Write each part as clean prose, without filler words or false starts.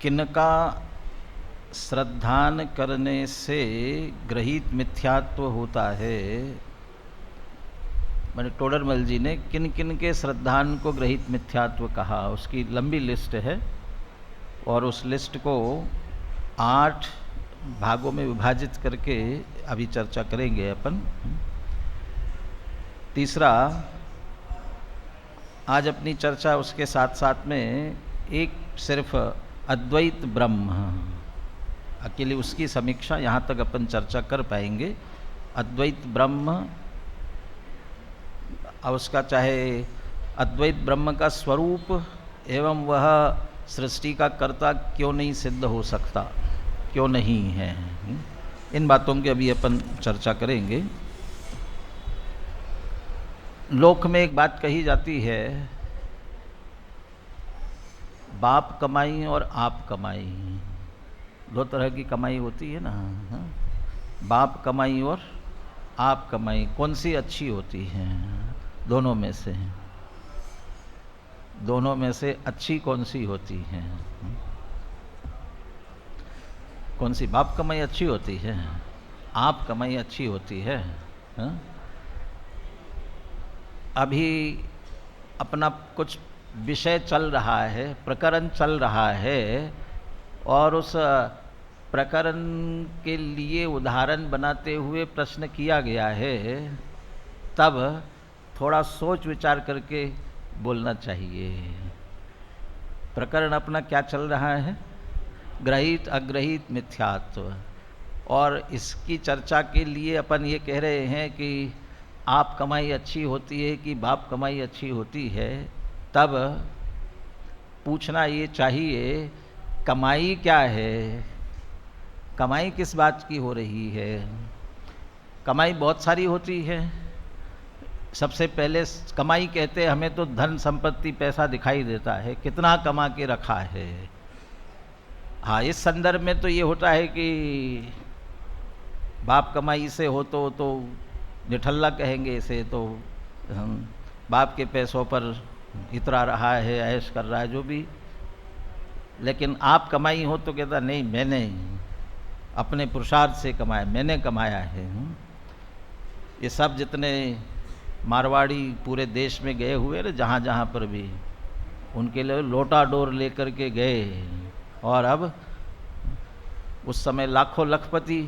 किनका श्रद्धान करने से ग्रहित मिथ्यात्व होता है। मैंने टोडरमल जी ने किन किन के श्रद्धान को ग्रहित मिथ्यात्व कहा, उसकी लंबी लिस्ट है और उस लिस्ट को 8 भागों में विभाजित करके अभी चर्चा करेंगे अपन। तीसरा, आज अपनी चर्चा उसके साथ साथ में एक सिर्फ अद्वैत ब्रह्म, अकेले उसकी समीक्षा यहाँ तक अपन चर्चा कर पाएंगे। अद्वैत ब्रह्म और उसका चाहे अद्वैत ब्रह्म का स्वरूप एवं वह सृष्टि का कर्ता क्यों नहीं सिद्ध हो सकता, क्यों नहीं है, इन बातों की अभी अपन चर्चा करेंगे। लोक में एक बात कही जाती है, बाप कमाई और आप कमाई, 2 तरह की कमाई होती है ना। बाप कमाई और आप कमाई कौन सी अच्छी होती है? दोनों में से अच्छी कौन सी होती है? कौन सी? बाप कमाई अच्छी होती है, आप कमाई अच्छी होती है। अभी अपना कुछ विषय चल रहा है, प्रकरण चल रहा है और उस प्रकरण के लिए उदाहरण बनाते हुए प्रश्न किया गया है, तब थोड़ा सोच विचार करके बोलना चाहिए। प्रकरण अपना क्या चल रहा है? ग्रहित अग्रहित मिथ्यात्व, और इसकी चर्चा के लिए अपन ये कह रहे हैं कि आप कमाई अच्छी होती है कि बाप कमाई अच्छी होती है। तब पूछना ये चाहिए, कमाई क्या है? कमाई किस बात की हो रही है? कमाई बहुत सारी होती है। सबसे पहले कमाई कहते हैं, हमें तो धन संपत्ति पैसा दिखाई देता है, कितना कमा के रखा है। हाँ, इस संदर्भ में तो ये होता है कि बाप कमाई से हो तो निठल्ला कहेंगे इसे, तो बाप के पैसों पर इतरा रहा है, ऐश कर रहा है, जो भी। लेकिन आप कमाई हो तो कहता नहीं, मैंने अपने पुरुषार्थ से कमाया, मैंने कमाया है। ये सब जितने मारवाड़ी पूरे देश में गए हुए ना, जहाँ जहाँ पर भी, उनके लिए लोटा डोर लेकर के गए, और अब उस समय लाखों लखपति,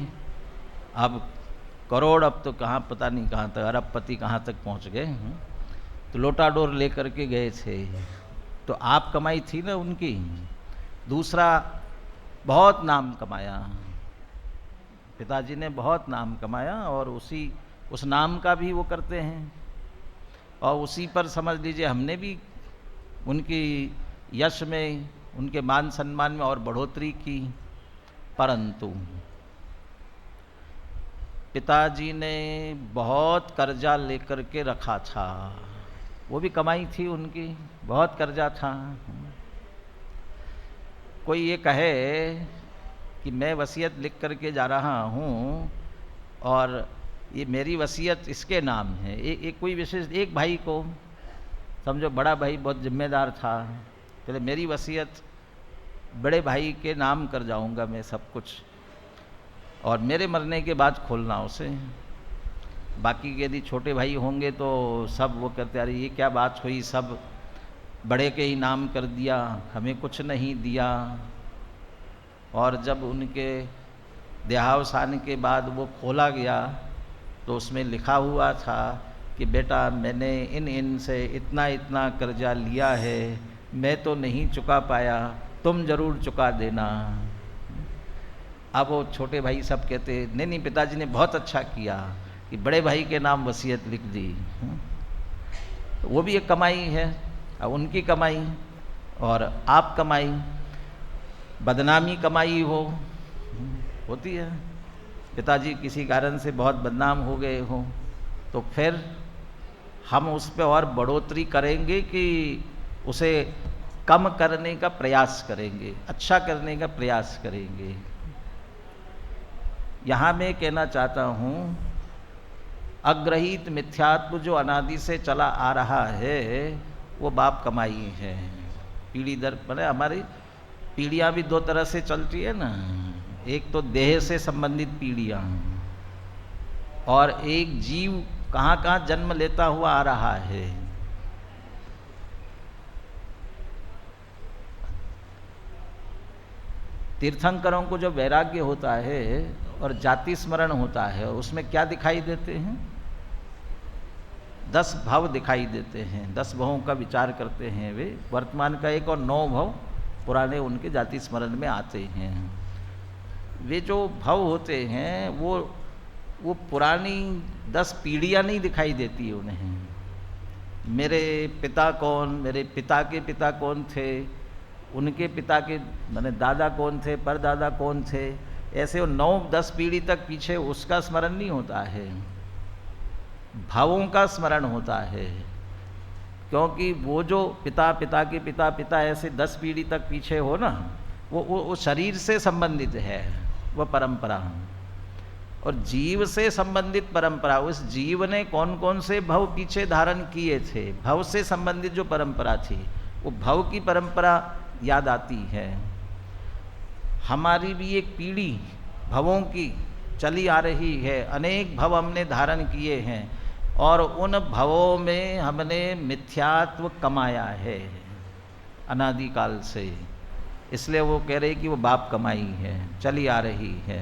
अब करोड़, अब तो कहाँ पता नहीं कहाँ तक, अरबपति कहाँ तक पहुँच गए। तो लोटा डोर लेकर के गए थे, तो आप कमाई थी ना उनकी। दूसरा, बहुत नाम कमाया, पिताजी ने बहुत नाम कमाया, और उस नाम का भी वो करते हैं, और उसी पर समझ लीजिए हमने भी उनकी यश में, उनके मान सम्मान में और बढ़ोतरी की। परंतु पिताजी ने बहुत कर्जा लेकर के रखा था, वो भी कमाई थी उनकी, बहुत कर्जा था। कोई ये कहे कि मैं वसीयत लिख करके जा रहा हूँ और ये मेरी वसीयत इसके नाम है, एक कोई विशेष एक भाई को समझो, बड़ा भाई बहुत जिम्मेदार था, पहले मेरी वसीयत बड़े भाई के नाम कर जाऊँगा मैं सब कुछ, और मेरे मरने के बाद खोलना उसे। बाकी यदि छोटे भाई होंगे तो सब वो करते, अरे ये क्या बात हुई, सब बड़े के ही नाम कर दिया, हमें कुछ नहीं दिया। और जब उनके देहावसान के बाद वो खोला गया तो उसमें लिखा हुआ था कि बेटा, मैंने इन से इतना इतना कर्जा लिया है, मैं तो नहीं चुका पाया, तुम जरूर चुका देना। अब वो छोटे भाई सब कहते, नहीं पिताजी ने बहुत अच्छा किया कि बड़े भाई के नाम वसीयत लिख दी। वो भी एक कमाई है, अब उनकी कमाई और आप कमाई। बदनामी कमाई होती है, पिताजी किसी कारण से बहुत बदनाम हो गए हो, तो फिर हम उस पर और बढ़ोतरी करेंगे कि उसे कम करने का प्रयास करेंगे, अच्छा करने का प्रयास करेंगे। यहाँ मैं कहना चाहता हूँ, अग्रहित मिथ्यात्व जो अनादि से चला आ रहा है, वो बाप कमाई है। पीढ़ी दर मैंने हमारी पीढ़ियाँ भी दो तरह से चलती है ना, एक तो देह से संबंधित पीढ़ियाँ, और एक जीव कहाँ कहाँ जन्म लेता हुआ आ रहा है। तीर्थंकरों को जो वैराग्य होता है और जाति स्मरण होता है, उसमें क्या दिखाई देते हैं? 10 भाव दिखाई देते हैं, 10 भावों का विचार करते हैं वे, वर्तमान का एक और 9 भाव पुराने उनके जाति स्मरण में आते हैं। वे जो भाव होते हैं वो पुरानी 10 पीढ़ियाँ नहीं दिखाई देती उन्हें। मेरे पिता कौन, मेरे पिता के पिता कौन थे, उनके पिता के माने दादा कौन थे, परदादा कौन थे, ऐसे वो 9-10 पीढ़ी तक पीछे उसका स्मरण नहीं होता है, भावों का स्मरण होता है। क्योंकि वो जो पिता पिता के पिता पिता ऐसे 10 पीढ़ी तक पीछे हो ना, वो शरीर से संबंधित है, वह परंपरा। और जीव से संबंधित परंपरा, उस जीव ने कौन कौन से भव पीछे धारण किए थे, भव से संबंधित जो परंपरा थी, वो भव की परंपरा याद आती है। हमारी भी एक पीढ़ी भवों की चली आ रही है, अनेक भव हमने धारण किए हैं और उन भवों में हमने मिथ्यात्व कमाया है अनादिकाल से। इसलिए वो कह रहे कि वो बाप कमाई है, चली आ रही है।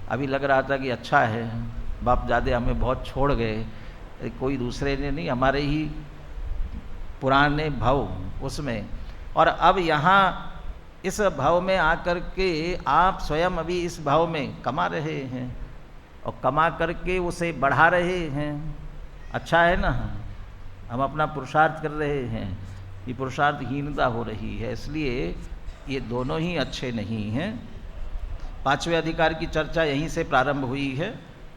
अभी लग रहा था कि अच्छा है, बाप ज़्यादा हमें बहुत छोड़ गए, कोई दूसरे ने नहीं, हमारे ही पुराने भव उसमें। और अब यहाँ इस भाव में आकर के आप स्वयं अभी इस भाव में कमा रहे हैं और कमा करके उसे बढ़ा रहे हैं। अच्छा है ना, हम अपना पुरुषार्थ कर रहे हैं, ये पुरुषार्थहीनता हो रही है, इसलिए ये दोनों ही अच्छे नहीं हैं। 5वें अधिकार की चर्चा यहीं से प्रारंभ हुई है,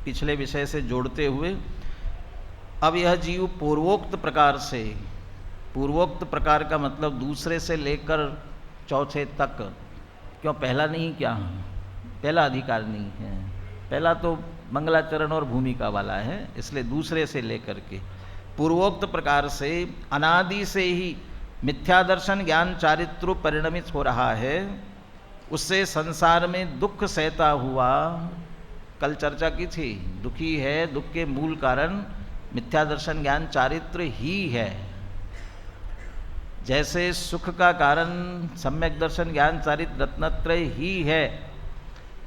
पिछले विषय से जोड़ते हुए। अब यह जीव पूर्वोक्त प्रकार से, पूर्वोक्त प्रकार का मतलब दूसरे से लेकर चौथे तक, क्यों पहला नहीं, क्या पहला अधिकार नहीं है, पहला तो मंगलाचरण और भूमिका वाला है, इसलिए दूसरे से लेकर के पूर्वोक्त प्रकार से अनादि से ही मिथ्या दर्शन ज्ञान चारित्र परिणमित हो रहा है। उससे संसार में दुख सहता हुआ, कल चर्चा की थी, दुखी है, दुख के मूल कारण मिथ्या दर्शन ज्ञान चारित्र ही है। जैसे सुख का कारण सम्यक दर्शन ज्ञान चारित्र रत्नत्रय ही है,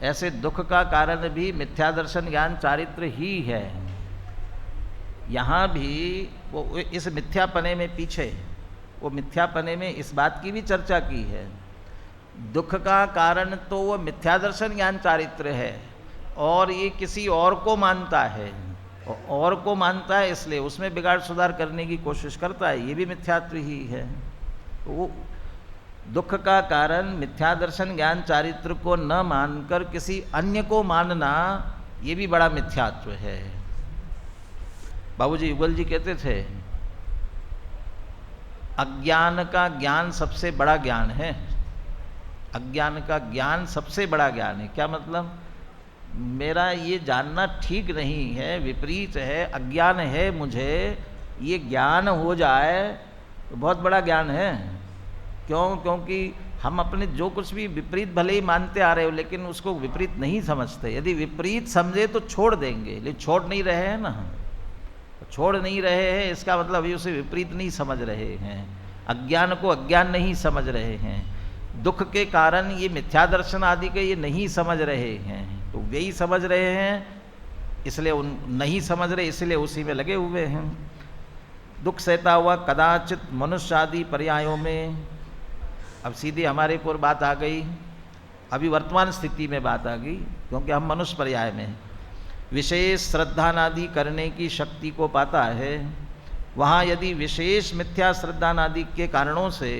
ऐसे दुख का कारण भी मिथ्या दर्शन ज्ञान चारित्र ही है। यहाँ भी वो इस मिथ्यापने में पीछे, वो मिथ्यापने में इस बात की भी चर्चा की है, दुख का कारण तो वो मिथ्या दर्शन ज्ञान चारित्र है और ये किसी और को मानता है, और को मानता है इसलिए उसमें बिगाड़ सुधार करने की कोशिश करता है, ये भी मिथ्यात्व ही है। वो दुख का कारण मिथ्या दर्शन ज्ञान चारित्र को न मानकर किसी अन्य को मानना, ये भी बड़ा मिथ्यात्व है। बाबूजी युगल जी कहते थे, अज्ञान का ज्ञान सबसे बड़ा ज्ञान है, अज्ञान का ज्ञान सबसे बड़ा ज्ञान है। क्या मतलब? मेरा ये जानना ठीक नहीं है, विपरीत है, अज्ञान है, मुझे ये ज्ञान हो जाए तो बहुत बड़ा ज्ञान है। क्यों? क्योंकि हम अपने जो कुछ भी विपरीत भले ही मानते आ रहे हो, लेकिन उसको विपरीत नहीं समझते। यदि विपरीत समझे तो छोड़ देंगे, लेकिन छोड़ नहीं रहे हैं ना, छोड़ नहीं रहे हैं, इसका मतलब अभी उसे विपरीत नहीं समझ रहे हैं, अज्ञान को अज्ञान नहीं समझ रहे हैं, दुख के कारण ये मिथ्या दर्शन आदि के ये नहीं समझ रहे हैं, तो वे ही समझ रहे हैं, इसलिए उन नहीं समझ रहे, इसलिए उसी में लगे हुए हैं। दुख सहता हुआ कदाचित मनुष्य आदि पर्यायों में, अब सीधी हमारे ऊपर बात आ गई, अभी वर्तमान स्थिति में बात आ गई, क्योंकि हम मनुष्य पर्याय में हैं। विशेष श्रद्धानादि करने की शक्ति को पाता है, वहाँ यदि विशेष मिथ्या श्रद्धानादि के कारणों से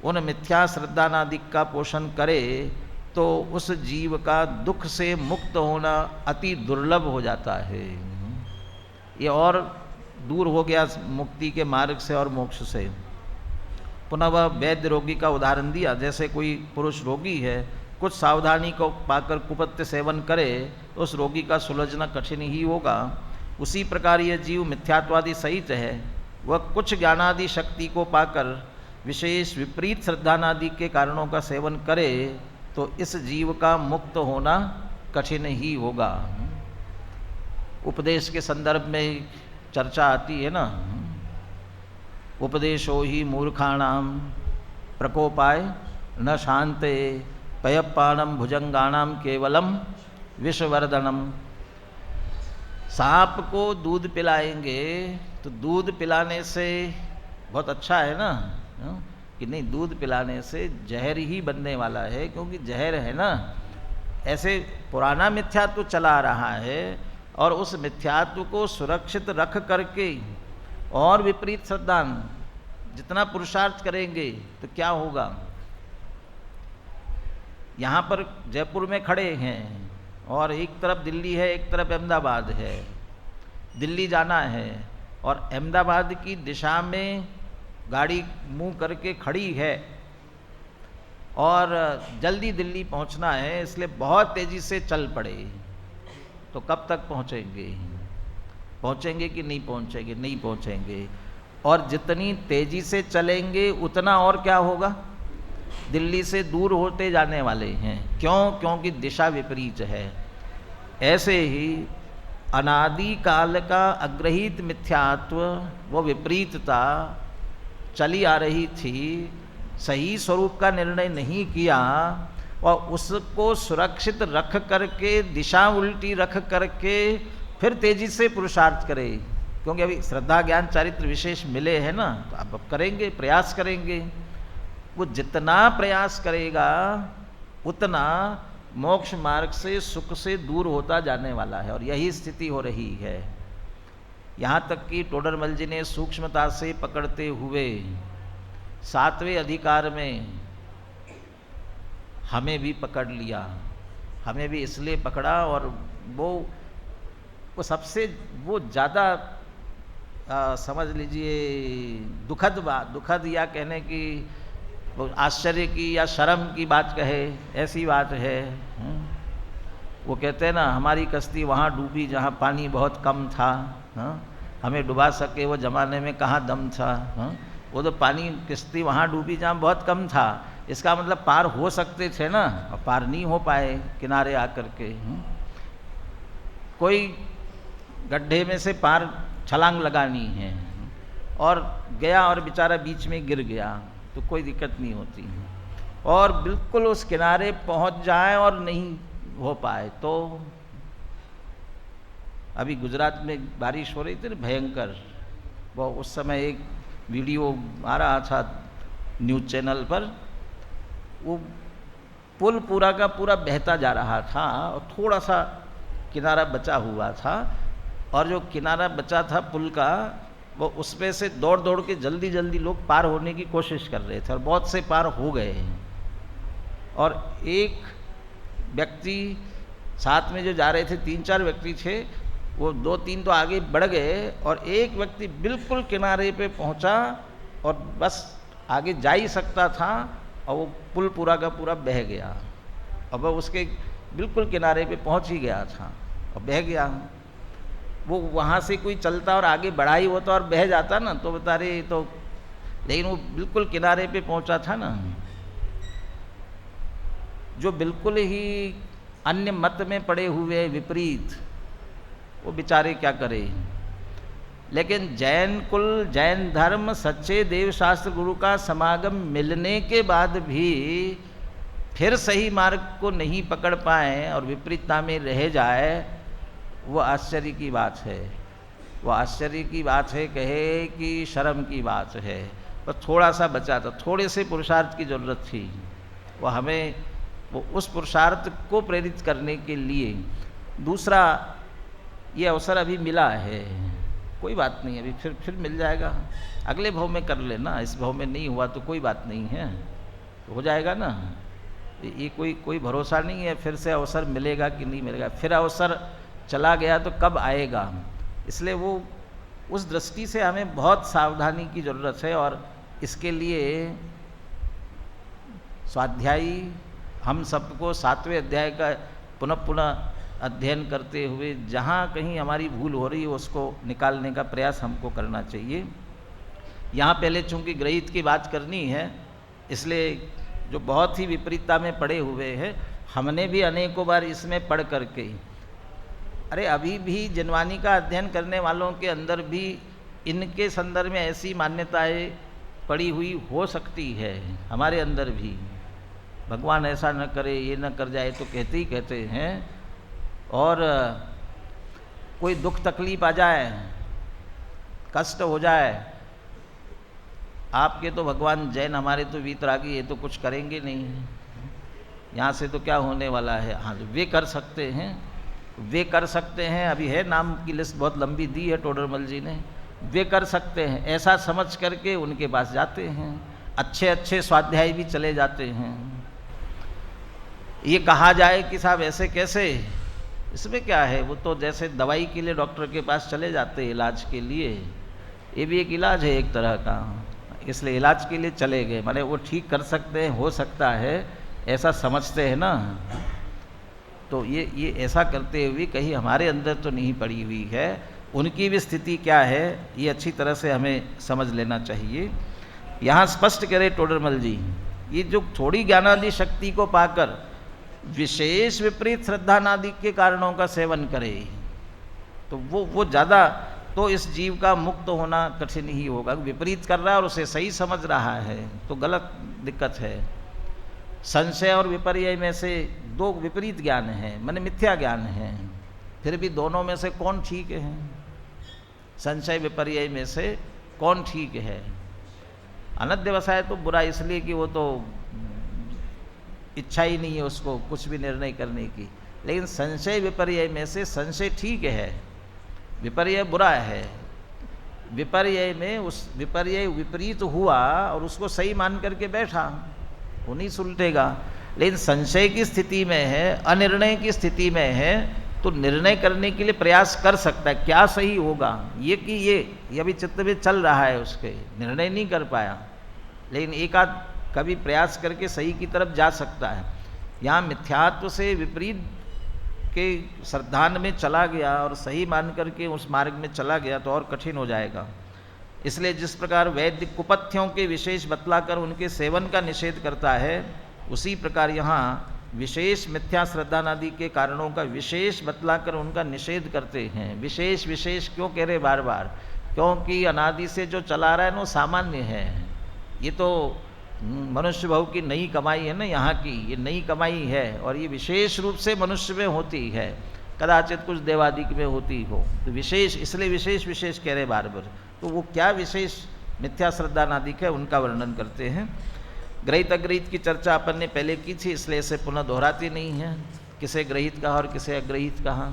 उन मिथ्या श्रद्धानादि का पोषण करे तो उस जीव का दुख से मुक्त होना अति दुर्लभ हो जाता है। ये और दूर हो गया मुक्ति के मार्ग से और मोक्ष से। पुनः वह वैद्य रोगी का उदाहरण दिया, जैसे कोई पुरुष रोगी है, कुछ सावधानी को पाकर कुपथ्य सेवन करे तो उस रोगी का सुलझना कठिन ही होगा। उसी प्रकार यह जीव मिथ्यात्वादि सहित है, वह कुछ ज्ञानादि शक्ति को पाकर विशेष विपरीत श्रद्धानादि के कारणों का सेवन करे तो इस जीव का मुक्त होना कठिन ही होगा। उपदेश के संदर्भ में चर्चा आती है ना, उपदेशो ही मूर्खाणाम प्रकोपाय न शांते पयपानम भुजंगाणाम केवलम विषवर्धनम। सांप को दूध पिलाएंगे तो दूध पिलाने से बहुत अच्छा है ना, कि नहीं, दूध पिलाने से जहर ही बनने वाला है, क्योंकि जहर है ना। ऐसे पुराना मिथ्यात्व चला आ रहा है और उस मिथ्यात्व को सुरक्षित रख करके और विपरीत श्रद्धा जितना पुरुषार्थ करेंगे तो क्या होगा। यहाँ पर जयपुर में खड़े हैं और एक तरफ दिल्ली है, एक तरफ अहमदाबाद है। दिल्ली जाना है और अहमदाबाद की दिशा में गाड़ी मुंह करके खड़ी है और जल्दी दिल्ली पहुंचना है, इसलिए बहुत तेज़ी से चल पड़े, तो कब तक पहुंचेंगे? पहुंचेंगे कि नहीं पहुंचेंगे? नहीं पहुंचेंगे। और जितनी तेज़ी से चलेंगे उतना और क्या होगा, दिल्ली से दूर होते जाने वाले हैं। क्यों? क्योंकि दिशा विपरीत है। ऐसे ही अनादि काल का अग्रहित मिथ्यात्व, वो विपरीतता चली आ रही थी, सही स्वरूप का निर्णय नहीं किया और उसको सुरक्षित रख करके, दिशा उल्टी रख करके फिर तेजी से पुरुषार्थ करे, क्योंकि अभी श्रद्धा ज्ञान चारित्र विशेष मिले हैं ना, तो अब करेंगे, प्रयास करेंगे। वो जितना प्रयास करेगा उतना मोक्ष मार्ग से, सुख से दूर होता जाने वाला है, और यही स्थिति हो रही है। यहाँ तक कि टोडरमल जी ने सूक्ष्मता से पकड़ते हुए 7वें अधिकार में हमें भी पकड़ लिया। हमें भी इसलिए पकड़ा, और वो सबसे वो ज़्यादा समझ लीजिए दुखद बात, दुखद या कहने की आश्चर्य की या शर्म की बात कहे, ऐसी बात है। वो कहते हैं ना, हमारी कश्ती वहाँ डूबी जहाँ पानी बहुत कम था, हमें डुबा सके वो ज़माने में कहाँ दम था। वो तो पानी, कश्ती वहाँ डूबी जहाँ बहुत कम था, इसका मतलब पार हो सकते थे ना, और पार नहीं हो पाए किनारे आकर के। कोई गड्ढे में से पार छलांग लगानी है और गया और बेचारा बीच में गिर गया तो कोई दिक्कत नहीं होती, और बिल्कुल उस किनारे पहुंच जाए और नहीं हो पाए तो। अभी गुजरात में बारिश हो रही थी भयंकर, वो उस समय एक वीडियो आ रहा था न्यूज़ चैनल पर, वो पुल पूरा का पूरा बहता जा रहा था और थोड़ा सा किनारा बचा हुआ था, और जो किनारा बचा था पुल का, वो उसमें से दौड़ दौड़ के जल्दी जल्दी लोग पार होने की कोशिश कर रहे थे, और बहुत से पार हो गए हैं। और एक व्यक्ति साथ में जो जा रहे थे, 3-4 व्यक्ति थे, वो 2-3 तो आगे बढ़ गए, और एक व्यक्ति बिल्कुल किनारे पे पहुंचा और बस आगे जा ही सकता था, और वो पुल पूरा का पूरा बह गया। अब वो उसके बिल्कुल किनारे पे पहुंच ही गया था और बह गया। वो वहाँ से कोई चलता और आगे बढ़ा ही होता और बह जाता ना, तो बता रहे तो, लेकिन वो बिल्कुल किनारे पे पहुंचा था ना। जो बिल्कुल ही अन्य मत में पड़े हुए विपरीत, वो बेचारे क्या करें। लेकिन जैन कुल, जैन धर्म, सच्चे देवशास्त्र गुरु का समागम मिलने के बाद भी फिर सही मार्ग को नहीं पकड़ पाए और विपरीतता में रह जाए, वो आश्चर्य की बात है। वो आश्चर्य की बात है, कहे कि शर्म की बात है। पर थोड़ा सा बचा था, थोड़े से पुरुषार्थ की ज़रूरत थी। वो हमें वो उस पुरुषार्थ को प्रेरित करने के लिए दूसरा ये अवसर अभी मिला है। कोई बात नहीं, अभी फिर मिल जाएगा, अगले भाव में कर लेना। इस भाव में नहीं हुआ तो कोई बात नहीं है, तो हो जाएगा ना। ये कोई भरोसा नहीं है फिर से अवसर मिलेगा कि नहीं मिलेगा। फिर अवसर चला गया तो कब आएगा, इसलिए वो उस दृष्टि से हमें बहुत सावधानी की ज़रूरत है। और इसके लिए स्वाध्यायी हम सबको 7वें अध्याय का पुनः पुनः अध्ययन करते हुए जहाँ कहीं हमारी भूल हो रही है उसको निकालने का प्रयास हमको करना चाहिए। यहाँ पहले चूंकि ग्रहित की बात करनी है, इसलिए जो बहुत ही विपरीतता में पड़े हुए हैं, हमने भी अनेकों बार इसमें पढ़ करके, अरे अभी भी जिनवानी का अध्ययन करने वालों के अंदर भी इनके संदर्भ में ऐसी मान्यताएं पड़ी हुई हो सकती है, हमारे अंदर भी भगवान ऐसा न करे, ये न कर जाए तो कहते ही कहते हैं। और कोई दुख तकलीफ आ जाए, कष्ट हो जाए, आपके तो भगवान जैन, हमारे तो वीतरागी, ये तो कुछ करेंगे नहीं, यहाँ से तो क्या होने वाला है। हाँ, वे कर सकते हैं, वे कर सकते हैं। अभी है नाम की लिस्ट बहुत लंबी दी है टोडरमल जी ने। वे कर सकते हैं ऐसा समझ करके उनके पास जाते हैं, अच्छे अच्छे स्वाध्याय भी चले जाते हैं। ये कहा जाए कि साहब ऐसे कैसे, इसमें क्या है, वो तो जैसे दवाई के लिए डॉक्टर के पास चले जाते हैं इलाज के लिए, ये भी एक इलाज है एक तरह का, इसलिए इलाज के लिए चले गए, माने वो ठीक कर सकते हैं, हो सकता है, ऐसा समझते हैं ना। तो ये ऐसा करते हुए कहीं हमारे अंदर तो नहीं पड़ी हुई है। उनकी भी स्थिति क्या है ये अच्छी तरह से हमें समझ लेना चाहिए। यहाँ स्पष्ट करे टोडरमल जी, ये जो थोड़ी ज्ञानादि शक्ति को पाकर विशेष विपरीत श्रद्धानादि के कारणों का सेवन करे, तो वो ज़्यादा, तो इस जीव का मुक्त होना कठिन ही होगा। विपरीत कर रहा है और उसे सही समझ रहा है तो गलत दिक्कत है। संशय और विपर्य में से दो विपरीत ज्ञान है, माने मिथ्या ज्ञान है, फिर भी दोनों में से कौन ठीक है? संशय विपर्य में से कौन ठीक है? अनध्यवसाय तो बुरा इसलिए कि वो तो इच्छा ही नहीं है उसको कुछ भी निर्णय करने की, लेकिन संशय विपर्य में से संशय ठीक है, विपर्य बुरा है। विपर्य में उस विपर्य विपरीत हुआ और उसको सही मान करके बैठा, वो नहीं सुलटेगा। लेकिन संशय की स्थिति में है, अनिर्णय की स्थिति में है, तो निर्णय करने के लिए प्रयास कर सकता है क्या सही होगा, ये कि ये अभी चित्त में चल रहा है, उसके निर्णय नहीं कर पाया, लेकिन एक आध कभी प्रयास करके सही की तरफ जा सकता है। यहाँ मिथ्यात्व से विपरीत के श्रद्धान में चला गया और सही मान करके उस मार्ग में चला गया तो और कठिन हो जाएगा। इसलिए जिस प्रकार वैद्य कुपथ्यों के विशेष बतलाकर उनके सेवन का निषेध करता है, उसी प्रकार यहाँ विशेष मिथ्या श्रद्धानादि के कारणों का विशेष बतलाकर उनका निषेध करते हैं। विशेष विशेष क्यों कह रहे बार बार? क्योंकि अनादि से जो चला रहा है ना सामान्य है, ये तो मनुष्य भाव की नई कमाई है ना, यहाँ की ये नई कमाई है और ये विशेष रूप से मनुष्य में होती है, कदाचित कुछ देवादिक में होती हो, तो विशेष, इसलिए विशेष विशेष कह रहे बार बार। तो वो क्या विशेष मिथ्या श्रद्धानादिक है उनका वर्णन करते हैं। ग्रहित अग्रहित की चर्चा अपन ने पहले की थी, इसलिए इसे पुनः दोहराती नहीं है। किसे ग्रहित कहा और किसे अग्रहित कहा?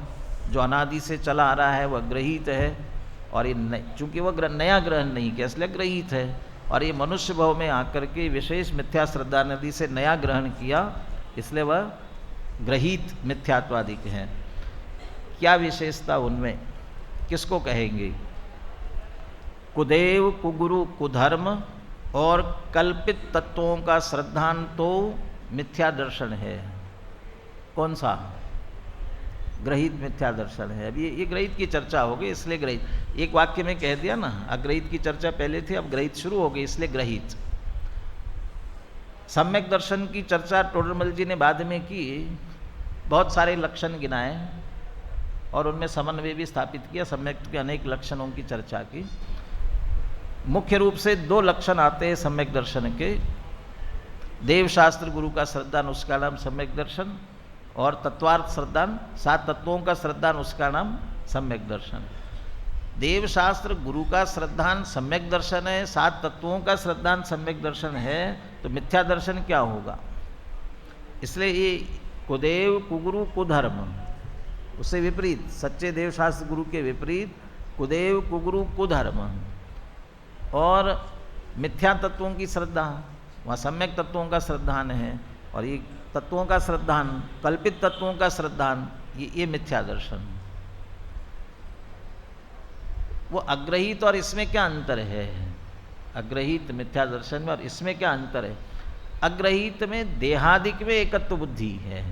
जो अनादि से चला आ रहा है वह ग्रहित है, और ये चूँकि वह नया ग्रहण नहीं किया इसलिए ग्रहित है, और ये मनुष्य भाव में आकर के विशेष मिथ्या श्रद्धानादि से नया ग्रहण किया, इसलिए वह ग्रहित मिथ्यात्वादिक हैं। क्या विशेषता उनमें, किसको कहेंगे? कुदेव, कुगुरु, कुधर्म और कल्पित तत्वों का श्रद्धान तो मिथ्या दर्शन है। कौन सा? ग्रहित मिथ्या दर्शन है। अब ये ग्रहित की चर्चा हो गई इसलिए ग्रहित, एक वाक्य में कह दिया ना, अग्रहित की चर्चा पहले थी, अब ग्रहित शुरू हो गई इसलिए ग्रहित। सम्यक दर्शन की चर्चा टोडरमल जी ने बाद में की, बहुत सारे लक्षण गिनाए और उनमें समन्वय भी स्थापित किया, सम्यक के अनेक लक्षणों की चर्चा की। मुख्य रूप से दो लक्षण आते हैं सम्यक दर्शन के, देव शास्त्र गुरु का श्रद्धान उसका नाम सम्यक दर्शन, और तत्वार्थ श्रद्धान, 7 तत्वों का श्रद्धान उसका नाम सम्यक दर्शन। देव शास्त्र गुरु का श्रद्धान सम्यक दर्शन है, 7 तत्वों का श्रद्धान सम्यक दर्शन है, तो मिथ्या दर्शन क्या होगा? इसलिए ये कुदेव, कुगुरु, कुधर्म, उससे विपरीत, सच्चे देव शास्त्र गुरु के विपरीत कुदेव, कुगुरु, कुधर्म और मिथ्या तत्वों की श्रद्धा, वहाँ सम्यक तत्वों का श्रद्धान है, और ये तत्वों का श्रद्धान, कल्पित तत्वों का श्रद्धान, ये मिथ्या दर्शन। वो अग्रहित और इसमें क्या अंतर है? अग्रहित मिथ्या दर्शन में और इसमें क्या अंतर है? अग्रहित में देहादिक में एकत्व बुद्धि है,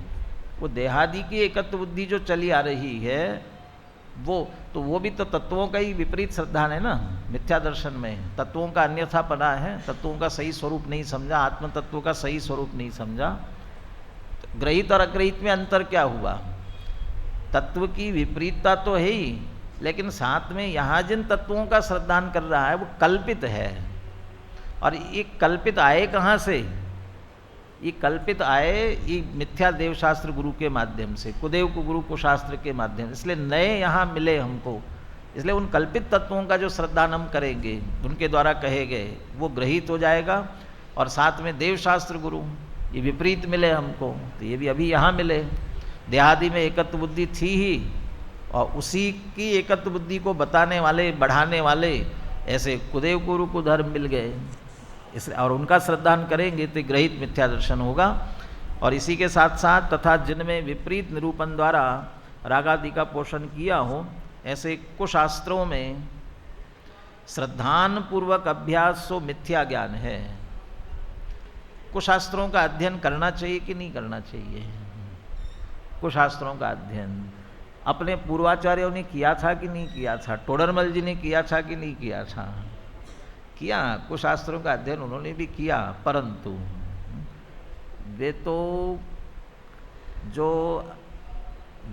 वो देहादि की एकत्व बुद्धि जो चली आ रही है वो भी तो तत्वों का ही विपरीत श्रद्धान है ना। मिथ्या दर्शन में तत्वों का अन्यथा पना है, तत्वों का सही स्वरूप नहीं समझा, आत्म तत्व का सही स्वरूप नहीं समझा। तो ग्रहित और अग्रहित में अंतर क्या हुआ? तत्व की विपरीतता तो है ही, लेकिन साथ में यहाँ जिन तत्वों का श्रद्धान कर रहा है वो कल्पित है। और ये कल्पित आए कहाँ से? ये कल्पित आए ये मिथ्या देवशास्त्र गुरु के माध्यम से, कुदेव को गुरु को शास्त्र के माध्यम से। इसलिए नए यहाँ मिले हमको, इसलिए उन कल्पित तत्वों का जो श्रद्धान हम करेंगे, उनके द्वारा कहे गए, वो ग्रहित हो जाएगा। और साथ में देवशास्त्र गुरु ये विपरीत मिले हमको, तो ये भी अभी यहाँ मिले। देहादि में एकत्व बुद्धि थी ही, और उसी की एकत्व बुद्धि को बताने वाले, बढ़ाने वाले ऐसे कुदेव गुरु को धर्म मिल गए। इसलिए और उनका श्रद्धान करेंगे तो ग्रहित मिथ्या दर्शन होगा। और इसी के साथ साथ तथा जिनमें विपरीत निरूपण द्वारा रागादि का पोषण किया हो, ऐसे कुशास्त्रों में श्रद्धान पूर्वक अभ्यास सो मिथ्या ज्ञान है। कुशास्त्रों का अध्ययन करना चाहिए कि नहीं करना चाहिए? कुशास्त्रों का अध्ययन अपने पूर्वाचार्यों ने किया था कि नहीं किया था? टोडरमल जी ने किया था कि नहीं किया था? किया, कुशास्त्रों का अध्ययन उन्होंने भी किया, परंतु वे तो जो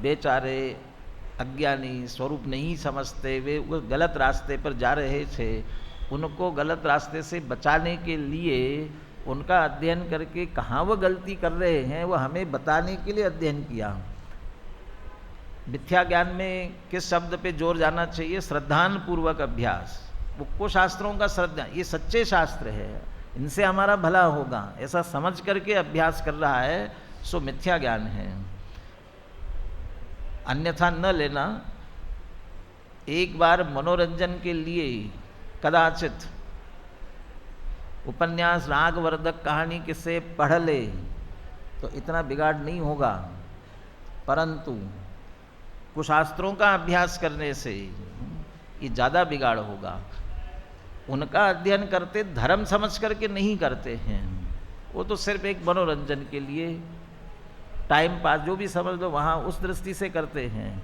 बेचारे अज्ञानी स्वरूप नहीं समझते, वे वो गलत रास्ते पर जा रहे थे, उनको गलत रास्ते से बचाने के लिए उनका अध्ययन करके कहाँ वो गलती कर रहे हैं वो हमें बताने के लिए अध्ययन किया। मिथ्या ज्ञान में किस शब्द पे जोर जाना चाहिए? श्रद्धान पूर्वक अभ्यास। वो कुशास्त्रों का श्रद्धा, ये सच्चे शास्त्र है, इनसे हमारा भला होगा, ऐसा समझ करके अभ्यास कर रहा है, सो मिथ्या ज्ञान है। अन्यथा न लेना। एक बार मनोरंजन के लिए कदाचित उपन्यास, रागवर्धक कहानी किससे पढ़ ले तो इतना बिगाड़ नहीं होगा, परंतु कुशास्त्रों का अभ्यास करने से ये ज़्यादा बिगाड़ होगा। उनका अध्ययन करते धर्म समझ करके नहीं करते हैं, वो तो सिर्फ एक मनोरंजन के लिए, टाइम पास जो भी समझ लो वहाँ उस दृष्टि से करते हैं।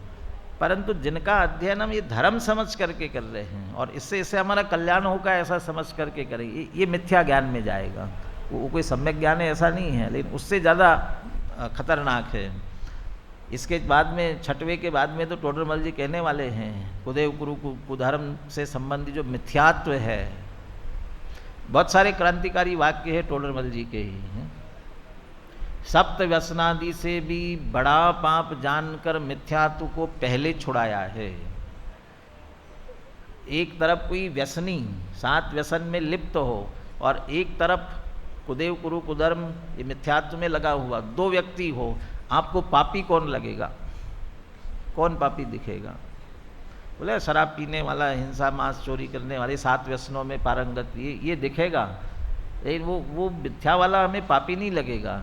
परंतु जिनका अध्ययन हम ये धर्म समझ करके कर रहे हैं और इससे हमारा कल्याण होगा ऐसा समझ करके करेंगे, ये मिथ्या ज्ञान में जाएगा। वो कोई सम्यक ज्ञान है ऐसा नहीं है, लेकिन उससे ज़्यादा खतरनाक है। इसके बाद में छठवें के बाद में तो टोडरमल जी कहने वाले हैं, कुदेव गुरु कुधर्म से संबंधी जो मिथ्यात्व है, बहुत सारे क्रांतिकारी वाक्य है टोडरमल जी के ही हैं। सप्त व्यसनादि से भी बड़ा पाप जानकर मिथ्यात्व को पहले छुड़ाया है। एक तरफ कोई व्यसनी 7 व्यसन में लिप्त हो और एक तरफ कुदेव गुरु कुधर्म ये मिथ्यात्व में लगा हुआ, 2 व्यक्ति हो, आपको पापी कौन लगेगा? कौन पापी दिखेगा? बोले शराब पीने वाला, हिंसा, मांस चोरी करने वाले, 7 व्यसनों में पारंगत, ये दिखेगा, लेकिन वो मिथ्या वाला हमें पापी नहीं लगेगा।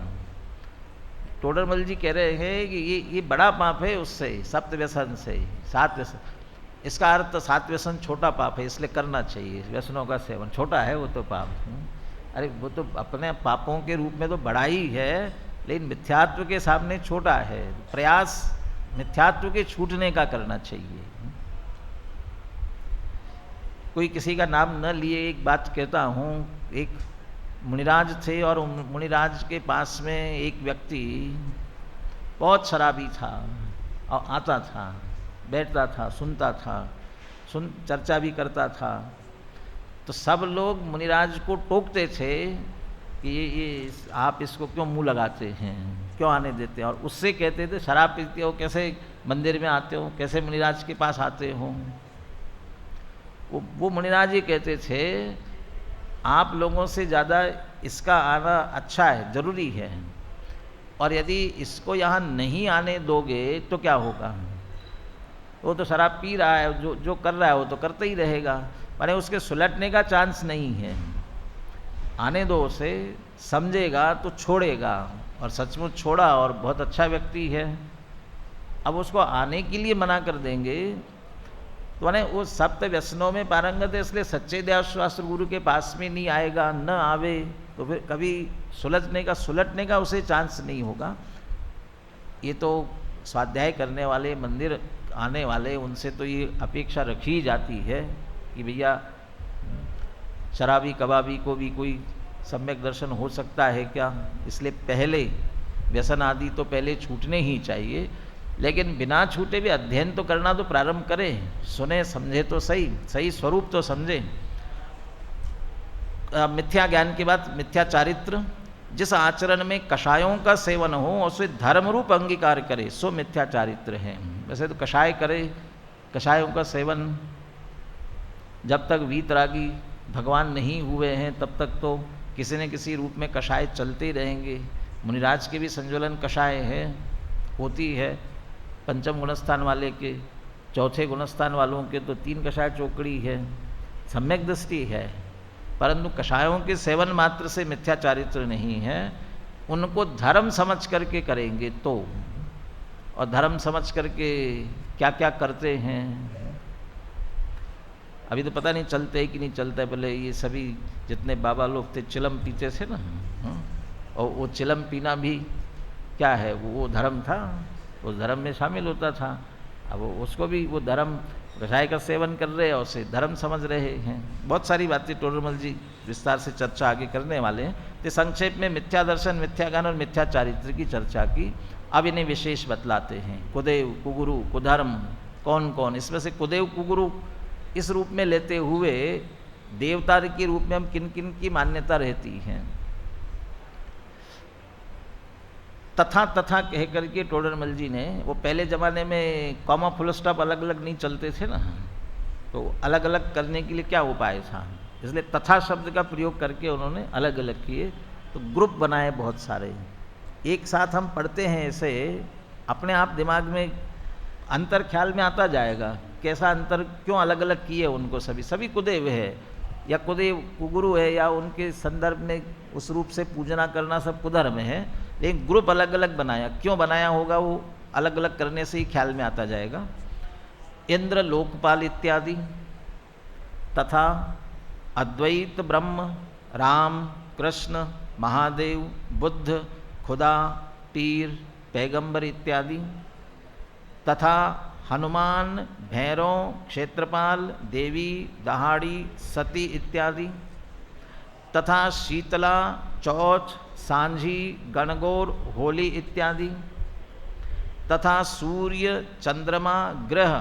टोडरमल जी कह रहे हैं कि ये बड़ा पाप है उससे, 7 व्यसन से, 7 व्यसन। इसका अर्थ 7 व्यसन छोटा पाप है इसलिए करना चाहिए, व्यसनों का सेवन छोटा है वो तो पाप। अरे वो तो अपने पापों के रूप में तो बड़ा ही है, लेकिन मिथ्यात्व के सामने छोटा है। प्रयास मिथ्यात्व के छूटने का करना चाहिए। कोई किसी का नाम न लिए एक बात कहता हूँ। एक मुनिराज थे और मुनिराज के पास में एक व्यक्ति बहुत शराबी था और आता था, बैठता था, सुनता था, चर्चा भी करता था। तो सब लोग मुनिराज को टोकते थे कि ये आप इसको क्यों मुंह लगाते हैं, क्यों आने देते हैं, और उससे कहते थे शराब पीते हो, कैसे मंदिर में आते हो, कैसे मुनिराज के पास आते हो। वो मुनिराज ये कहते थे आप लोगों से ज़्यादा इसका आना अच्छा है, ज़रूरी है, और यदि इसको यहाँ नहीं आने दोगे तो क्या होगा? वो तो शराब पी रहा है, जो कर रहा है वो तो करते ही रहेगा, माने उसके सुलटने का चांस नहीं है। आने दो उसे, समझेगा तो छोड़ेगा, और सचमुच छोड़ा और बहुत अच्छा व्यक्ति है। अब उसको आने के लिए मना कर देंगे तो माने वो 7 व्यसनों में पारंगत है, इसलिए सच्चे देवशास्त्र गुरु के पास में नहीं आएगा, न आवे तो फिर कभी सुलटने का उसे चांस नहीं होगा। ये तो स्वाध्याय करने वाले, मंदिर आने वाले, उनसे तो ये अपेक्षा रखी जाती है कि भैया शराबी कबाबी को भी कोई सम्यक दर्शन हो सकता है क्या? इसलिए पहले व्यसन आदि तो पहले छूटने ही चाहिए, लेकिन बिना छूटे भी अध्ययन तो करना तो प्रारंभ करें, सुने समझे तो सही, सही स्वरूप तो समझें। मिथ्या ज्ञान के बाद मिथ्या चारित्र, जिस आचरण में कषायों का सेवन हो और उसे धर्म रूप अंगीकार करे सो मिथ्या चारित्र है। वैसे तो कषाय करे, कषायों का सेवन, जब तक वीतरागी भगवान नहीं हुए हैं तब तक तो किसी न किसी रूप में कषाय चलते ही रहेंगे। मुनिराज के भी संज्वलन कषाय है, होती है, पंचम गुणस्थान वाले के, चौथे गुणस्थान वालों के तो 3 कषाय चौकड़ी है, सम्यक दृष्टि है। परंतु कषायों के सेवन मात्र से मिथ्या चारित्र नहीं है, उनको धर्म समझ करके करेंगे तो। और धर्म समझ करके क्या क्या करते हैं अभी तो पता नहीं चलते है कि नहीं चलता है। पहले ये सभी जितने बाबा लोग थे चिलम पीते थे ना, और वो चिलम पीना भी क्या है, वो धर्म था, उस धर्म में शामिल होता था। अब उसको भी वो धर्म कषाय का सेवन कर रहे हैं और उसे धर्म समझ रहे हैं। बहुत सारी बातें टोडरमल जी विस्तार से चर्चा आगे करने वाले हैं। तो संक्षेप में मिथ्या दर्शन, मिथ्या ज्ञान और मिथ्या चारित्र की चर्चा की। अब इन्हें विशेष बतलाते हैं। कुदेव, कुगुरु, कुधर्म कौन कौन, इसमें से कुदेव कुगुरु इस रूप में लेते हुए देवता के रूप में हम किन किन की मान्यता रहती है। तथा तथा कह करके टोडरमल जी ने, वो पहले ज़माने में कॉमा फुल स्टॉप अलग अलग नहीं चलते थे ना, तो अलग अलग करने के लिए क्या उपाय था, इसलिए तथा शब्द का प्रयोग करके उन्होंने अलग अलग किए। तो ग्रुप बनाए बहुत सारे, एक साथ हम पढ़ते हैं, ऐसे अपने आप दिमाग में अंतर ख्याल में आता जाएगा, कैसा अंतर, क्यों अलग अलग किए उनको। सभी कुदेव है या कुदेव कुगुरु है या उनके संदर्भ में उस रूप से पूजना करना सब कुधर्म है, लेकिन ग्रुप अलग अलग बनाया। क्यों बनाया होगा वो अलग अलग करने से ही ख्याल में आता जाएगा। इंद्र, लोकपाल इत्यादि तथा अद्वैत ब्रह्म, राम, कृष्ण, महादेव, बुद्ध, खुदा, पीर, पैगंबर इत्यादि तथा हनुमान, भैरव, क्षेत्रपाल, देवी, दहाड़ी, सती इत्यादि तथा शीतला, चौथ, सांझी, गणगौर, होली इत्यादि तथा सूर्य, चंद्रमा, ग्रह,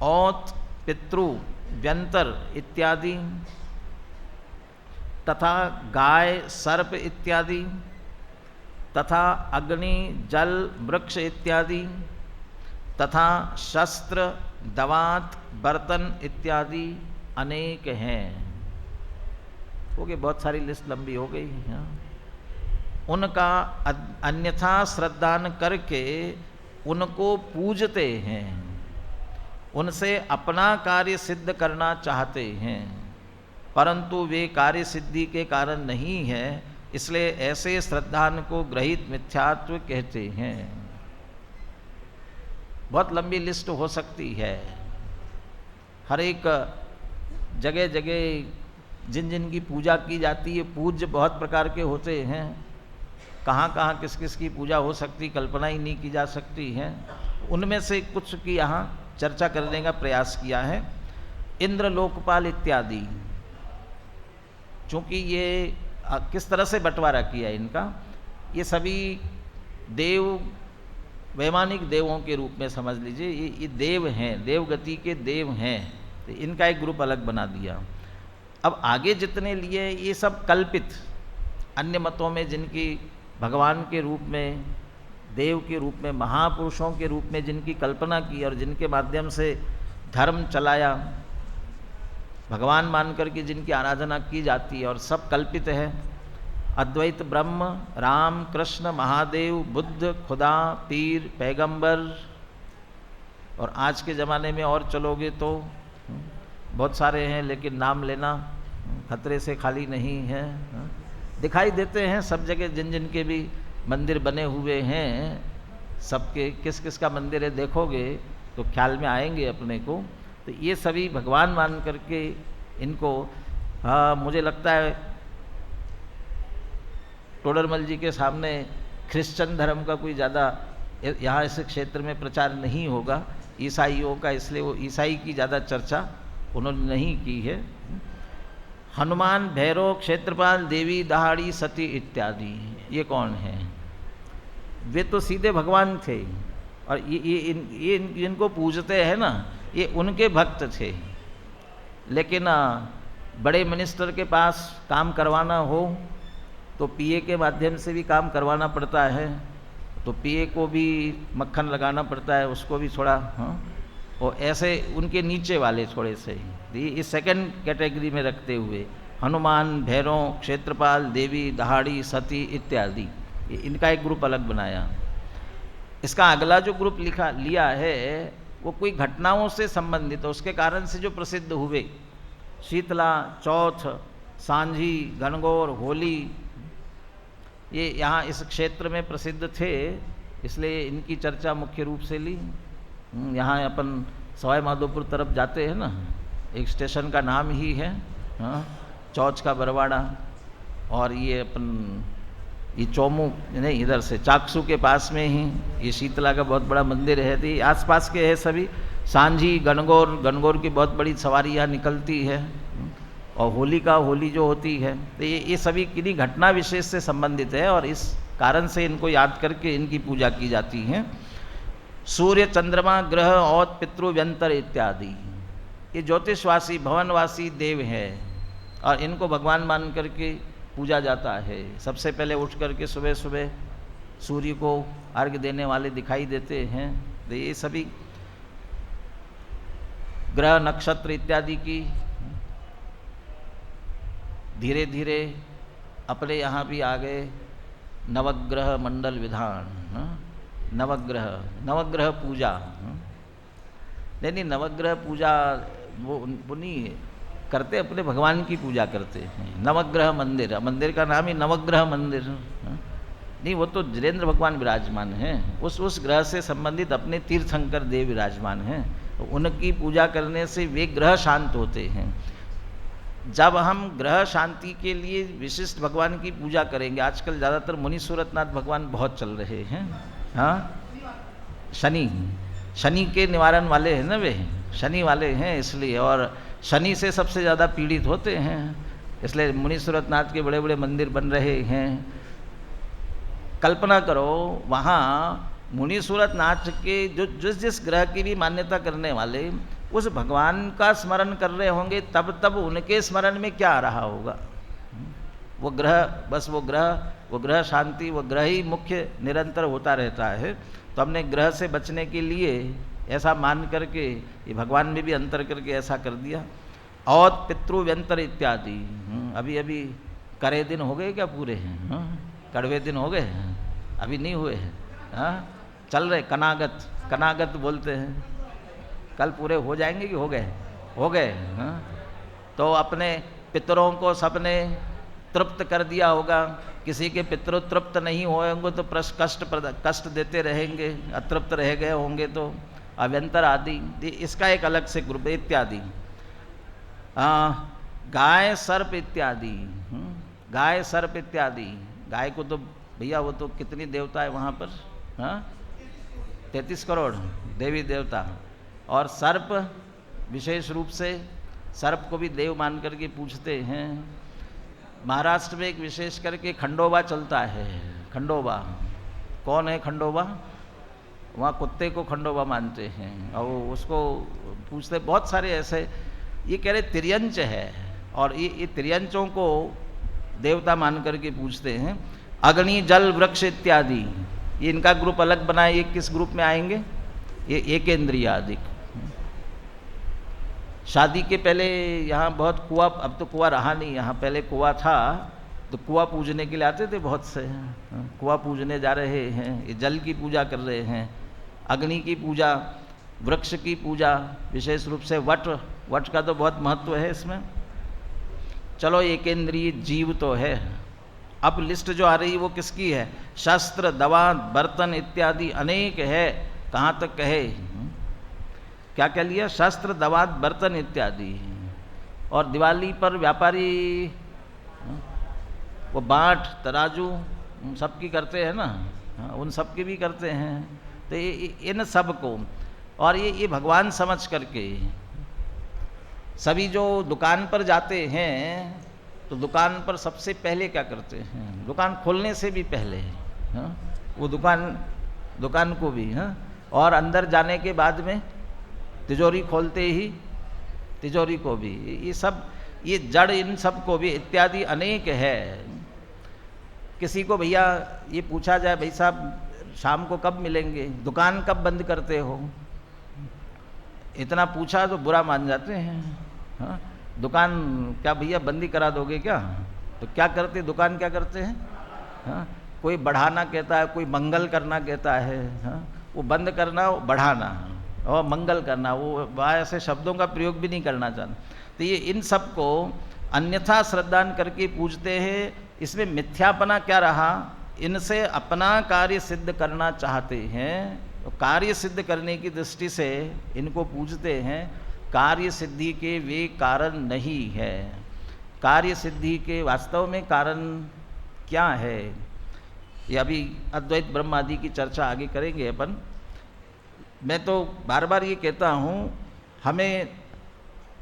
औत, पितृ, व्यंतर इत्यादि तथा गाय, सर्प इत्यादि तथा अग्नि, जल, वृक्ष इत्यादि तथा शस्त्र, दवात, बर्तन इत्यादि अनेक हैं। हो गई, बहुत सारी लिस्ट लंबी हो गई है। उनका अन्यथा श्रद्धान करके उनको पूजते हैं, उनसे अपना कार्य सिद्ध करना चाहते हैं, परंतु वे कार्य सिद्धि के कारण नहीं है, इसलिए ऐसे श्रद्धान को ग्रहित मिथ्यात्व कहते हैं। बहुत लंबी लिस्ट हो सकती है। हर एक जगह जगह जिन जिन की पूजा की जाती है, पूज्य बहुत प्रकार के होते हैं, कहाँ कहाँ किस किस की पूजा हो सकती, कल्पना ही नहीं की जा सकती है। उनमें से कुछ की यहाँ चर्चा करने का प्रयास किया है। इंद्र, लोकपाल इत्यादि, चूँकि ये किस तरह से बंटवारा किया है इनका, ये सभी देव, वैमानिक देवों के रूप में समझ लीजिए, ये देव हैं, देवगति के देव हैं, तो इनका एक ग्रुप अलग बना दिया। अब आगे जितने लिए ये सब कल्पित, अन्य मतों में जिनकी भगवान के रूप में, देव के रूप में, महापुरुषों के रूप में जिनकी कल्पना की और जिनके माध्यम से धर्म चलाया, भगवान मान करके जिनकी आराधना की जाती है, और सब कल्पित है। अद्वैत ब्रह्म, राम, कृष्ण, महादेव, बुद्ध, खुदा, पीर, पैगंबर, और आज के ज़माने में और चलोगे तो बहुत सारे हैं, लेकिन नाम लेना खतरे से खाली नहीं है। दिखाई देते हैं सब जगह, जिन जिन के भी मंदिर बने हुए हैं, सबके किस किस का मंदिर है देखोगे तो ख्याल में आएंगे अपने को। तो ये सभी भगवान मान करके इनको, मुझे लगता है टोडरमल जी के सामने क्रिश्चियन धर्म का कोई ज़्यादा यहाँ इस क्षेत्र में प्रचार नहीं होगा, ईसाइयों का, इसलिए वो ईसाई की ज़्यादा चर्चा उन्होंने नहीं की है। हनुमान, भैरव, क्षेत्रपाल, देवी, दहाड़ी, सती इत्यादि, ये कौन है? वे तो सीधे भगवान थे, और इनको पूजते हैं ना, ये उनके भक्त थे। लेकिन बड़े मिनिस्टर के पास काम करवाना हो तो पीए के माध्यम से भी काम करवाना पड़ता है, तो पीए को भी मक्खन लगाना पड़ता है, उसको भी थोड़ा, हाँ, और ऐसे उनके नीचे वाले थोड़े से इस सेकंड कैटेगरी में रखते हुए हनुमान, भैरव, क्षेत्रपाल, देवी, दहाड़ी, सती इत्यादि, इनका एक ग्रुप अलग बनाया। इसका अगला जो ग्रुप लिया है वो कोई घटनाओं से संबंधित है, उसके कारण से जो प्रसिद्ध हुए, शीतला, चौथ, सांझी, गणगौर, होली, ये यहाँ इस क्षेत्र में प्रसिद्ध थे, इसलिए इनकी चर्चा मुख्य रूप से ली। यहाँ अपन सवाई माधोपुर तरफ जाते हैं ना, एक स्टेशन का नाम ही है, हाँ, चौथ का बरवाड़ा, और ये अपन ये चौमू नहीं, इधर से चाकसू के पास में ही ये शीतला का बहुत बड़ा मंदिर है, तो आसपास के है सभी। सांझी, गणगौर की बहुत बड़ी सवारी यहाँ निकलती है, और होली जो होती है, तो ये सभी किन्हीं घटना विशेष से संबंधित है, और इस कारण से इनको याद करके इनकी पूजा की जाती है। सूर्य, चंद्रमा, ग्रह और पितृव्यंतर इत्यादि, ये ज्योतिषवासी भवनवासी देव है, और इनको भगवान मान करके पूजा जाता है। सबसे पहले उठ करके सुबह सुबह सूर्य को अर्घ्य देने वाले दिखाई देते हैं, तो ये सभी ग्रह, नक्षत्र इत्यादि की धीरे धीरे अपने यहाँ भी आ गए नवग्रह मंडल विधान, नवग्रह पूजा, नहीं नवग्रह पूजा वो नहीं करते, अपने भगवान की पूजा करते हैं। नवग्रह मंदिर का नाम ही नवग्रह मंदिर, नहीं, वो तो जितेंद्र भगवान विराजमान हैं, उस ग्रह से संबंधित अपने तीर्थंकर देव विराजमान हैं, तो उनकी पूजा करने से वे ग्रह शांत होते हैं। जब हम ग्रह शांति के लिए विशिष्ट भगवान की पूजा करेंगे, आजकल ज़्यादातर मुनि सूरतनाथ भगवान बहुत चल रहे हैं, हाँ, शनि के निवारण वाले हैं ना, वे शनि वाले हैं, इसलिए, और शनि से सबसे ज़्यादा पीड़ित होते हैं, इसलिए मुनि सूरतनाथ के बड़े बड़े मंदिर बन रहे हैं। कल्पना करो, वहाँ मुनि सूरतनाथ के जिस ग्रह की भी मान्यता करने वाले उस भगवान का स्मरण कर रहे होंगे, तब उनके स्मरण में क्या आ रहा होगा? वो ग्रह शांति, वो ग्रह ही मुख्य निरंतर होता रहता है। तो हमने ग्रह से बचने के लिए ऐसा मान करके ये भगवान में भी अंतर करके ऐसा कर दिया। और पितृव्यंतर इत्यादि, अभी करे दिन हो गए क्या पूरे हैं? कड़वे दिन हो गए? अभी नहीं हुए हैं, हाँ, चल रहे। कनागत बोलते हैं, कल पूरे हो जाएंगे कि हो गए, हाँ। तो अपने पितरों को सबने तृप्त कर दिया होगा, किसी के पितरों तृप्त नहीं होंगे तो कष्ट देते रहेंगे, अतृप्त रह गए होंगे तो अव्यंतर आदि, इसका एक अलग से ग्रुप इत्यादि। गाय, सर्प इत्यादि, गाय को तो भैया वो तो कितनी देवता है वहाँ पर, हाँ, 33 करोड़ देवी देवता, और सर्प विशेष रूप से सर्प को भी देव मान करके पूछते हैं। महाराष्ट्र में एक विशेष करके खंडोबा चलता है। खंडोबा कौन है? खंडोबा वहाँ कुत्ते को खंडोबा मानते हैं, और उसको पूछते बहुत सारे ऐसे, ये कह रहे तिर्यंच है, और ये तिर्यंचों को देवता मान करके पूछते हैं। अग्नि, जल, वृक्ष इत्यादि, ये इनका ग्रुप अलग बनाए। ये किस ग्रुप में आएंगे? ये एकेंद्रियादिक। शादी के पहले यहाँ बहुत कुआं, अब तो कुआं रहा नहीं, यहाँ पहले कुआं था, तो कुआं पूजने के लिए आते थे बहुत से, कुआं पूजने जा रहे हैं, ये जल की पूजा कर रहे हैं, अग्नि की पूजा, वृक्ष की पूजा, विशेष रूप से वट का तो बहुत महत्व है इसमें। चलो एकेंद्रीय जीव तो है, अब लिस्ट जो आ रही है वो किसकी है? शस्त्र, दवा, बर्तन इत्यादि अनेक है। कहाँ तक कहे? क्या क्या लिया? शस्त्र, दवा, बर्तन इत्यादि। और दिवाली पर व्यापारी वो बाट, तराजू सबकी करते हैं ना, उन सबकी भी करते हैं। तो इन सब को, और ये भगवान समझ करके सभी जो दुकान पर जाते हैं तो दुकान पर सबसे पहले क्या करते हैं? दुकान खोलने से भी पहले, हाँ, वो दुकान को भी, हाँ, और अंदर जाने के बाद में तिजोरी खोलते ही तिजोरी को भी, ये सब, ये जड़ इन सब को भी इत्यादि अनेक है। किसी को भैया ये पूछा जाए, भाई साहब शाम को कब मिलेंगे, दुकान कब बंद करते हो, इतना पूछा तो बुरा मान जाते हैं। हाँ, दुकान क्या भैया बंदी करा दोगे क्या? तो क्या करते, दुकान क्या करते हैं? हाँ, कोई बढ़ाना कहता है, कोई मंगल करना कहता है। हाँ, वो बंद करना, वो बढ़ाना और मंगल करना, वो ऐसे शब्दों का प्रयोग भी नहीं करना चाहते। तो ये इन सब को अन्यथा श्रद्धान करके पूजते हैं। इसमें मिथ्यापना क्या रहा? इनसे अपना कार्य सिद्ध करना चाहते हैं, तो कार्य सिद्ध करने की दृष्टि से इनको पूजते हैं। कार्य सिद्धि के वे कारण नहीं है। कार्य सिद्धि के वास्तव में कारण क्या है, ये अभी अद्वैत ब्रह्म आदि की चर्चा आगे करेंगे अपन। मैं तो बार बार ये कहता हूँ, हमें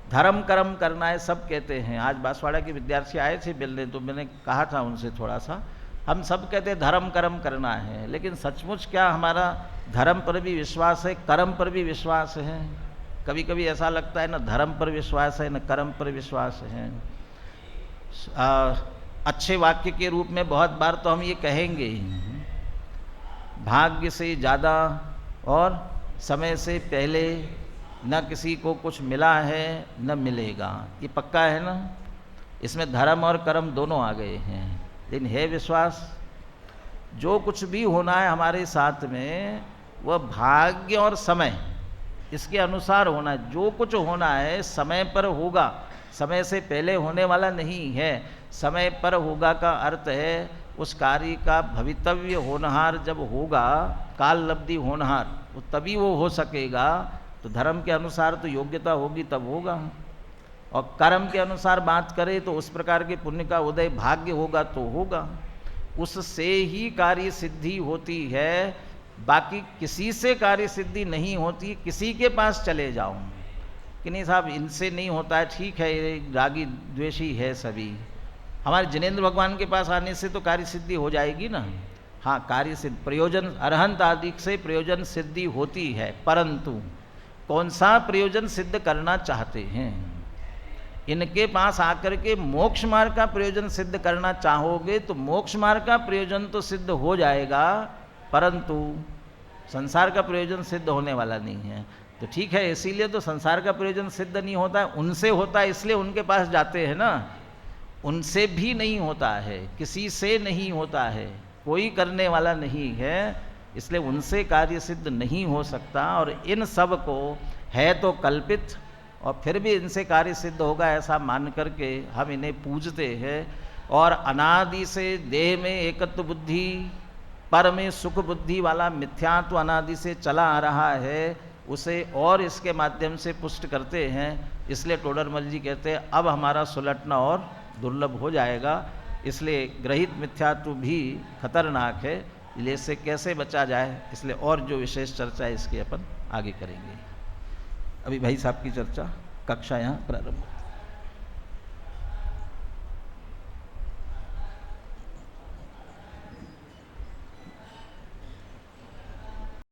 धर्म कर्म करना है, सब कहते हैं। आज बांसवाड़ा के विद्यार्थी आए थे मिलने, तो मैंने कहा था उनसे थोड़ा सा, हम सब कहते हैं धर्म कर्म करना है, लेकिन सचमुच क्या हमारा धर्म पर भी विश्वास है, कर्म पर भी विश्वास है? कभी कभी ऐसा लगता है, न धर्म पर विश्वास है न कर्म पर विश्वास है। अच्छे वाक्य के रूप में बहुत बार तो हम ये कहेंगे, भाग्य से ज़्यादा और समय से पहले न किसी को कुछ मिला है न मिलेगा, ये पक्का है ना? इसमें धर्म और कर्म दोनों आ गए हैं। लेकिन है विश्वास, जो कुछ भी होना है हमारे साथ में, वह भाग्य और समय इसके अनुसार होना है। जो कुछ होना है समय पर होगा, समय से पहले होने वाला नहीं है। समय पर होगा का अर्थ है उस कार्य का भवितव्य होनहार जब होगा, काल लब्धि होनहार, वो तभी वो हो सकेगा। तो धर्म के अनुसार तो योग्यता होगी तब होगा, और कर्म के अनुसार बात करें तो उस प्रकार के पुण्य का उदय भाग्य होगा तो होगा। उससे ही कार्य सिद्धि होती है, बाकी किसी से कार्य सिद्धि नहीं होती। किसी के पास चले जाओ कि नहीं साहब इनसे नहीं होता है, ठीक है, ये रागी द्वेषी है सभी, हमारे जिनेंद्र भगवान के पास आने से तो कार्य सिद्धि हो जाएगी ना। हाँ, कार्य सिद्ध प्रयोजन अरहंत आदि से प्रयोजन सिद्धि होती है, परंतु कौन सा प्रयोजन सिद्ध करना चाहते हैं? इनके पास आकर के मोक्ष मार्ग का प्रयोजन सिद्ध करना चाहोगे तो मोक्ष मार्ग का प्रयोजन तो सिद्ध हो जाएगा, परंतु संसार का प्रयोजन सिद्ध होने वाला नहीं है। तो ठीक है, इसीलिए तो संसार का प्रयोजन सिद्ध नहीं होता है, उनसे होता है, इसलिए उनके पास जाते हैं ना। उनसे भी नहीं होता है, किसी से नहीं होता है, कोई करने वाला नहीं है, इसलिए उनसे कार्य सिद्ध नहीं हो सकता। और इन सब को है तो कल्पित, और फिर भी इनसे कार्य सिद्ध होगा ऐसा मान करके हम इन्हें पूजते हैं। और अनादि से देह में एकत्व बुद्धि, पर में सुख बुद्धि वाला मिथ्यात्व अनादि से चला आ रहा है, उसे और इसके माध्यम से पुष्ट करते हैं। इसलिए टोडरमल जी कहते हैं अब हमारा सुलटना और दुर्लभ हो जाएगा। इसलिए ग्रहित मिथ्यात्व भी खतरनाक है, इसलिए इससे कैसे बचा जाए, इसलिए और जो विशेष चर्चा है इसकी अपन आगे करेंगे। अभी भाई साहब की चर्चा कक्षा यहाँ प्रारंभ।